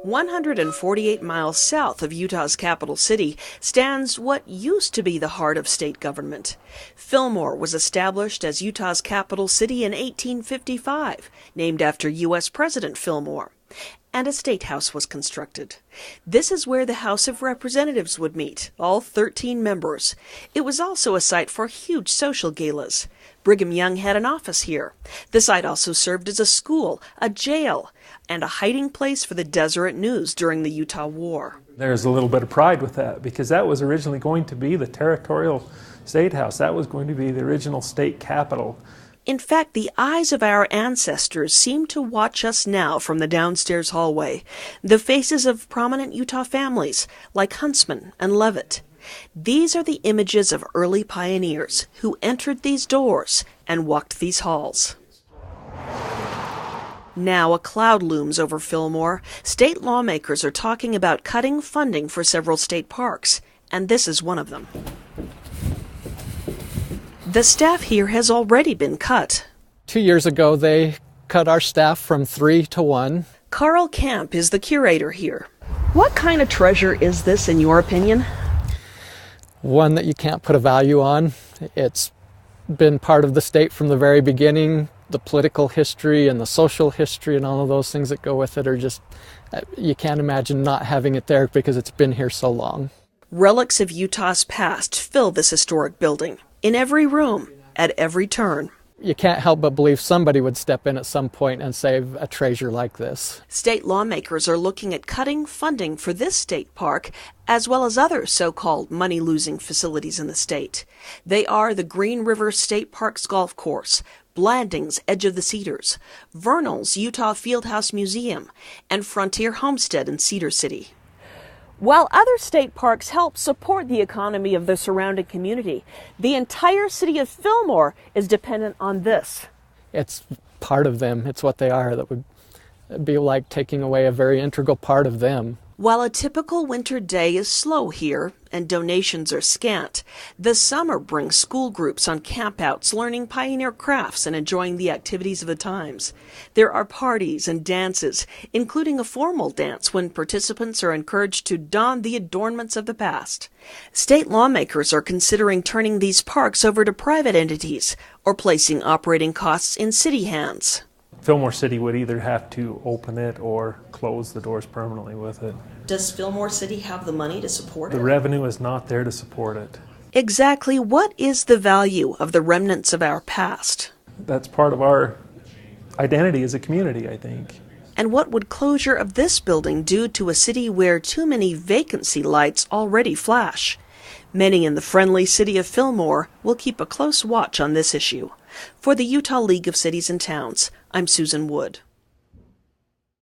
148 miles south of Utah's capital city stands what used to be the heart of state government. Fillmore was established as Utah's capital city in 1855, named after U.S. President Fillmore, and a state house was constructed. This is where the House of Representatives would meet, all 13 members. It was also a site for huge social galas. Brigham Young had an office here. The site also served as a school, a jail, and a hiding place for the Deseret News during the Utah War. There's a little bit of pride with that because that was originally going to be the territorial state house. That was going to be the original state capital. In fact, the eyes of our ancestors seem to watch us now from the downstairs hallway, the faces of prominent Utah families like Huntsman and Levitt. These are the images of early pioneers who entered these doors and walked these halls. Now a cloud looms over Fillmore. State lawmakers are talking about cutting funding for several state parks, and this is one of them. The staff here has already been cut. 2 years ago, they cut our staff from 3 to 1. Carl Camp is the curator here. What kind of treasure is this, in your opinion? One that you can't put a value on. It's been part of the state from the very beginning. The political history and the social history and all of those things that go with it are just, you can't imagine not having it there because it's been here so long. Relics of Utah's past fill this historic building. In every room, at every turn. You can't help but believe somebody would step in at some point and save a treasure like this. State lawmakers are looking at cutting funding for this state park, as well as other so-called money-losing facilities in the state. They are the Green River State Park's golf course, Blanding's Edge of the Cedars, Vernal's Utah Fieldhouse Museum, and Frontier Homestead in Cedar City. While other state parks help support the economy of the surrounding community, the entire city of Fillmore is dependent on this. It's part of them. It's what they are. That would be like taking away a very integral part of them. While a typical winter day is slow here and donations are scant, the summer brings school groups on campouts learning pioneer crafts and enjoying the activities of the times. There are parties and dances, including a formal dance when participants are encouraged to don the adornments of the past. State lawmakers are considering turning these parks over to private entities or placing operating costs in city hands. Fillmore City would either have to open it or close the doors permanently with it. Does Fillmore City have the money to support it? The revenue is not there to support it. Exactly what is the value of the remnants of our past? That's part of our identity as a community, I think. And what would closure of this building do to a city where too many vacancy lights already flash? Many in the friendly city of Fillmore will keep a close watch on this issue. For the Utah League of Cities and Towns, I'm Susan Wood.